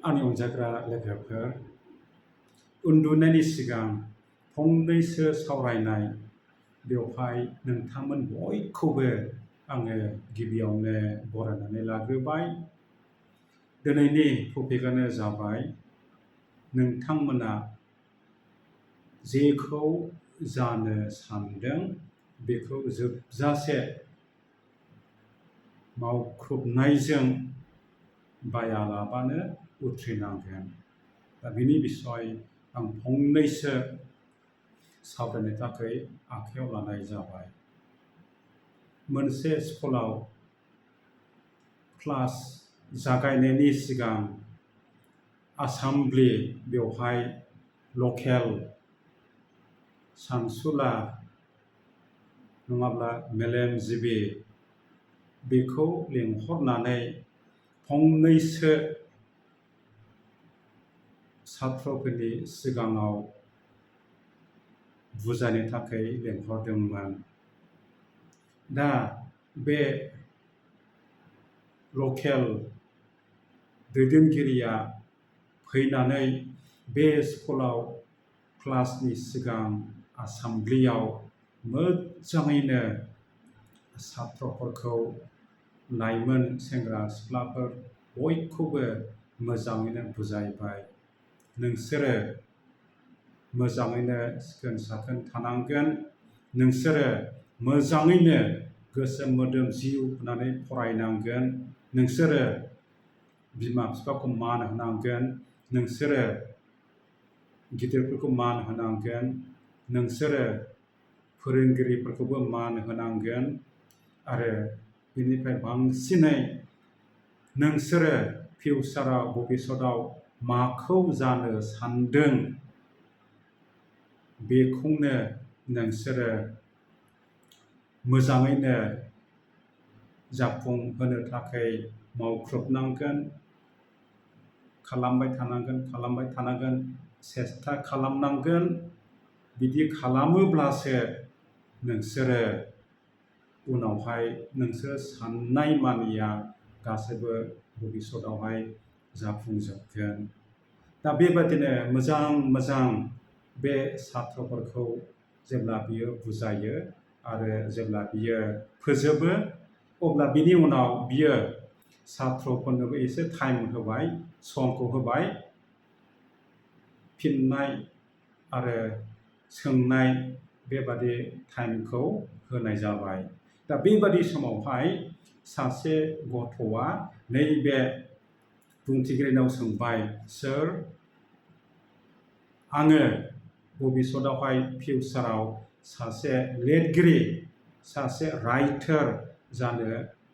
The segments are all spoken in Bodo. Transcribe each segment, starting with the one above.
आंनि अनजाग्रा लोगोफोर उन्दुनायनि सिगां फंनैसो सावरायनाय बेवहाय नोंथांमोन बयखौबो आङो गिबियावनो बरायनानै लाग्रोबाय। दिनैनि टपिकआनो जाबाय नोंथांमोना जेखौ जानो सानदों बेखौ जोबजासे मावख्रुबनायजों बायालाबानो उथ्रिनांगोन। दा बिनि बिसय आं फंनैसो सावरायनो थाखाय आखायाव लानाय जाबाय। मोनसे स्कुलाव क्लास जागायनायनि सिगां आसेम्बलि बेवहाय लकेल सानसुला नङाब्ला मेलेमजिबि बेखौ लिंहरनानै फंनैसो सात्रफोरनि सिगाङाव बुजायनो थाखाय लिंहरदोंमोन। दा बे लकेल दैदेनगिरिया फैनानै बे स्कुलाव क्लासनि सिगां आसेम्बलियाव मोजाङैनो सात्रफोरखौ लाइमोन सेंग्रा सिख्लाफोर बयखौबो मोजाङैनो बुजायबाय। नोंसोरो मोजाङैनो सिखोन साखोन थानांगोन। नोंसोरो मोजाङैनो गोसो मोदोम जिउ होनानै फरायनांगोन। नोंसोरो बिमा बिफाखौ मान होनांगोन। नोंसोरो गिदिरफोरखौ मान होनांगोन। नोंसोरो फोरोंगिरिफोरखौबो मान होनांगोन। आरो बिनिफ्राय बांसिनै नोंसोरो फिउचाराव भबिष्यतआव माखौ जानो सानदों बेखौनो नोंसोरो मोजाङैनो जाफुंहोनो थाखाय मावख्रुबनांगोन। खालामबाय थानांगोन सेस्था खालामनांगोन। बिदि खालामोब्लासो नोंसोरो उनावहाय नोंसोर साननाय मानिया गासैबो भबिष्यतआवहाय जाफुंजोबगोन। दा बेबादिनो मोजां बे सात्रफोरखौ जेब्ला बियो बुजायो आरो जेब्ला बियो फोजोबो अब्ला बिनि उनाव बियो सात्रफोरनोबो एसे टाइम होबाय, समखौ होबाय। फिननाय आरो सोंनाय बेबादि टाइमखौ होनाय जाबाय। दा बेबादि समावहाय सासे गथ'आ नैबे बुंथिगिरिनाव सोंबाय, सोर आङो भबिष्यतआवहाय फिउचाराव सासे लिरगिरि, सासे राइटार जानो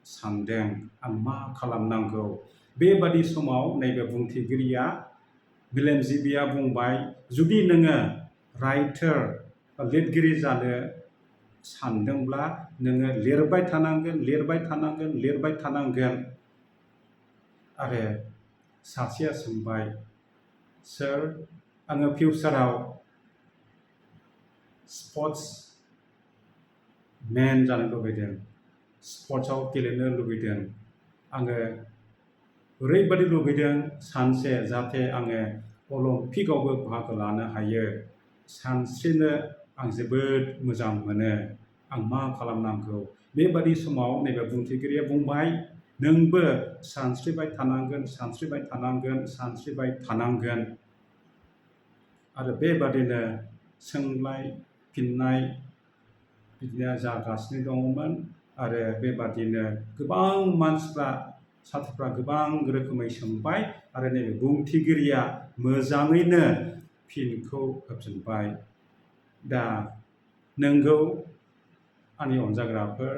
सानदों। आं मा खालामनांगौ? बेबादि समाव नैबे बुंथिगिरिया मेलेमजिबिया बुंबाय, जुदि नोङो राइटार बा लिरगिरि जानो सानदोंब्ला नोङो लिरबाय थानांगोन। आरो सासेया सोंबाय, सोर आङो फिउचाराव स्पर्ट्स मेन जानो लुबैदों। स्पर्ट्सआव गेलेनो लुबैदों। आङो ओरैबादि लुबैदों सानसे जाहाथे आङो अलिम्पिकआवबो बाहागो लानो हायो। सानस्रिनो आं जोबोद मोजां मोनो। आं मा खालामनांगौ? बेबादि समाव नैबे बुंथिगिरिया बुंबाय, नोंबो सानस्रिबाय थानांगोन। आरो बेबादिनो सोंलाय फिननाय बिदिनो जागासिनो दङमोन। आरो बेबादिनो गोबां मानसिफ्रा सात्रफ्रा गोबां रोखोमै सोंबाय आरो नैबे बुंथिगिरिया मोजाङैनो फिनखौ होफिनबाय। दा नोंगौ आंनि अनजाग्राफोर,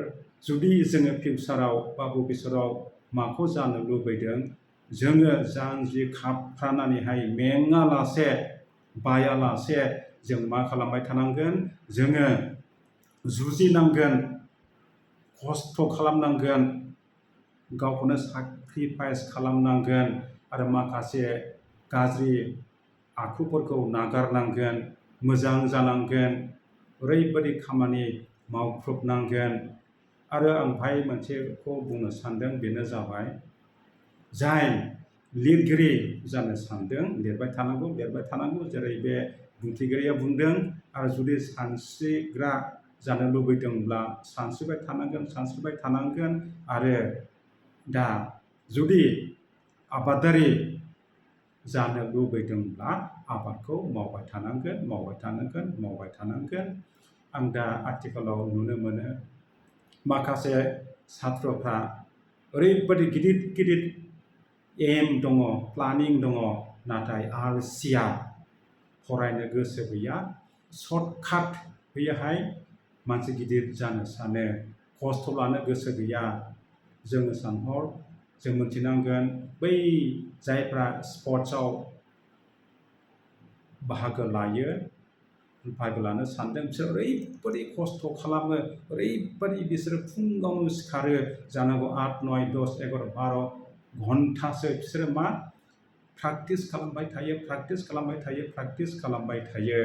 जुदि जोङो फिउचाराव बा भबिष्यतआव माखौ जानो लुबैदों, जोङो जानजि खाफ्रानानैहाय मेङालासे बायालासे जों मा खालामबाय थानांगोन? जोङो जुजिनांगोन, खस्थ' खालामनांगोन, गावखौनो साक्रिफाइस खालामनांगोन आरो माखासे गाज्रि आखुफोरखौ नागारनांगोन, मोजां जानांगोन, ओरैबायदि खामानि मावख्रुबनांगोन। आरो आं बेहाय मोनसेखौ बुंनो सानदों, बेनो जाबाय जाय लिरगिरि जानो सानदों लिरबाय थानांगौ जेरै बे बुंथिगिरिया बुंदों आरो जुदि सानस्रिग्रा जानो लुबैदोंब्ला सानस्रिबाय थानांगोन आरो दा जुदि आबादारि जानो लुबैदोंब्ला आबादखौ मावबाय थानांगोन आं दा आथिखालाव नुनो मोनो माखासे सात्रफ्रा ओरैबायदि गिदिर एम दङ प्लानिं दङ नाथाय अलसिया फरायनो गोसो गैया सर्टकाट बेयोहाय मानसि गिदिर जानो सानो खस्थ' लानो गोसो गैया जों मिथिनांगोन बै जायफ्रा स्पर्ट्सआव बाहागो लानो सानदों बिसोर ओरैबायदि खस्थ' खालामो ओरैबायदि बिसोरो फुङावनो सिखारो जानांगौ 8, 9, 10, 11, 12 घन्टासो बिसोरो मा प्रेक्टिस खालामबाय थायो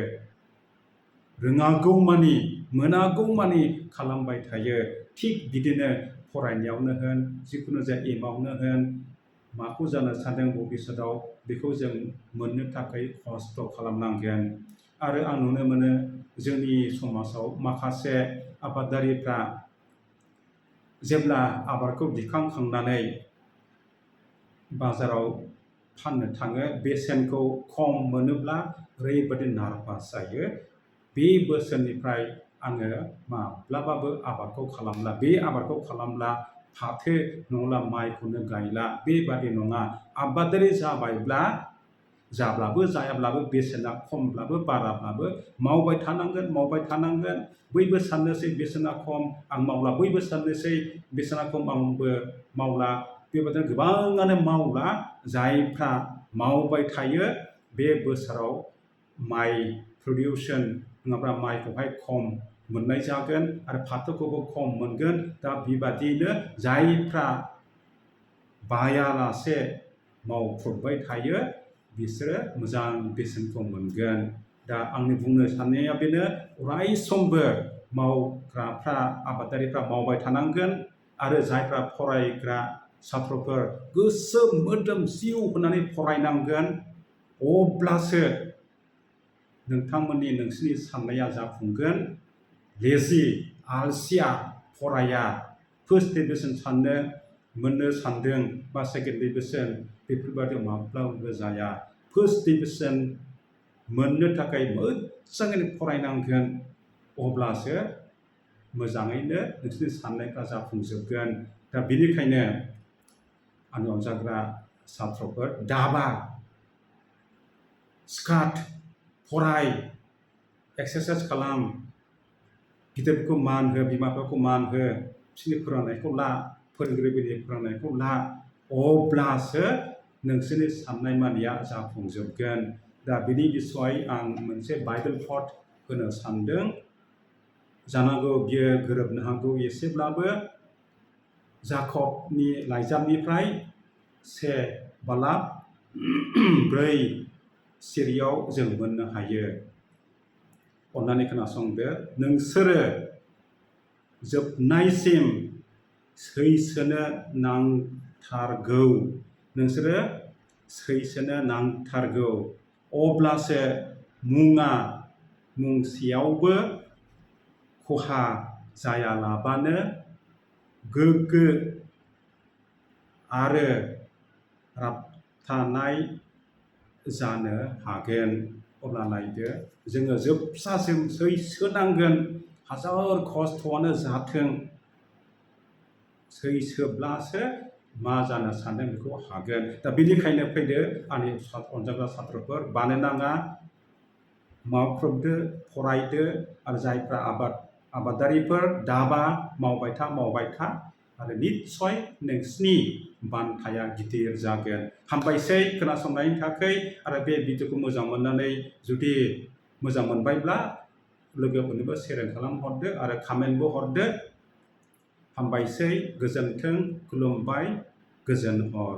रोङागौमानि मोनागौमानि खालामबाय थायो थिग बिदिनो फरायनायावनो होन जिखुनु जाया एमावनो होन माखौ जानो सानदों भबिष्यतआव बेखौ जों मोननो थाखाय खस्थ' खालामनांगोन आरो आं नुनो मोनो जोंनि समाजाव माखासे आबादारिफ्रा जेब्ला आबादखौ दिखांखांनानै बाजाराव फाननो थाङो बेसेनखौ खम मोनोब्ला ओरैबायदि नार्भास जायो बे बोसोरनिफ्राय आङो माब्लाबाबो आबादखौ खालामला फाथो नङाब्ला माइखौनो गायला बेबादि नङा आबादारि जाब्लाबो जायाब्लाबो बेसेना खमब्लाबो बाराब्लाबो मावबाय थानांगोन बयबो साननोसै बेसेना खम आं मावला बयबो साननोसै बेसेना खम आंबो मावला बेबायदिनो गोबाङानो मावला जायफ्रा मावबाय थायो बे बोसोराव माइ प्रडिउसन नङाब्ला माइखौहाय खम मोननाय जागोन आरो फाथोखौबो खम मोनगोन दा बेबादिनो जायफ्रा बायालासे मावफुबाय थायो बिसोरो मोजां बेसेनखौ मोनगोन दा आंनि बुंनो साननाया बेनो अराय समबो मावग्राफ्रा आबादारिफ्रा मावबाय थानांगोन आरो जायफ्रा फरायग्रा सात्रफोर गोसो मोदोम जिउ होनानै फरायनांगोन अब्लासो नोंसिनि साननाया जाफुंगोन लेजि आलसिया फराया फार्स्ट डिभिजन मोननो सानदों बा सेकेन्ड डिभिजन बेफोरबायदि माब्लाबाबो जाया फार्स्ट डिभिजन मोननो थाखाय मोजाङैनो फरायनांगोन अब्लासो मोजाङैनो नोंसोरनि साननायफ्रा जाफुंजोबगोन दा बेनिखायनो आंनि अनजाग्रा सात्रफोर दाबा सिखात फराय एक्सारसाइज खालाम गिदिरफोरखौ मान हो बिमा-बिफाखौ मान हो बिसोरनि फोरोंनायखौ ला फोरोंगिरिफोरनि फोरोंनायखौ ला अब्लासो नोंसोरनि साननाय मानिया जाफुंजोबगोन दा बिनि बिसय आं मोनसे बाइबेल थट होनो सानदों जानांगौ बियो गोरोबनो हागौ एसेब्लाबो जाकबनि लाइजामनिफ्राय 1 सिरियाव जों मोननो हायो अन्नानै खोनासंदो नोंसोरो जोबनायसिम सैसोनो नांथारगौ अब्लासो मुंसेयावबो खहा जायालाबानो गोग्गो आरो राबथानाय जानो हागोन अब्ला नायदो जोङो जोबजासिम सैसोनांगोन हाजार खस्थ'आनो जाथों सैसोब्लासो मा जानो सानदों बेखौ हागोन दा बेनिखायनो फैदो आंनि अनजाग्रा सात्रफोर बानो नाङा मावख्रुबदो फरायदो आरो जायफ्रा आबादारिफोर दाबा मावबाय था आरो निस्सय नोंसिनि बान्थाया गिदिर जागोन हामबायसै खोनासंनायनि थाखाय आरो बे भिडिअखौ मोजां मोननानै जुदि मोजां मोनबायब्ला लोगोफोरनोबो शेयार खालामहरदो आरो कमेन्टबो हरदो हामबायसै गोजोन्थों खुलुमबाय गोजोन हर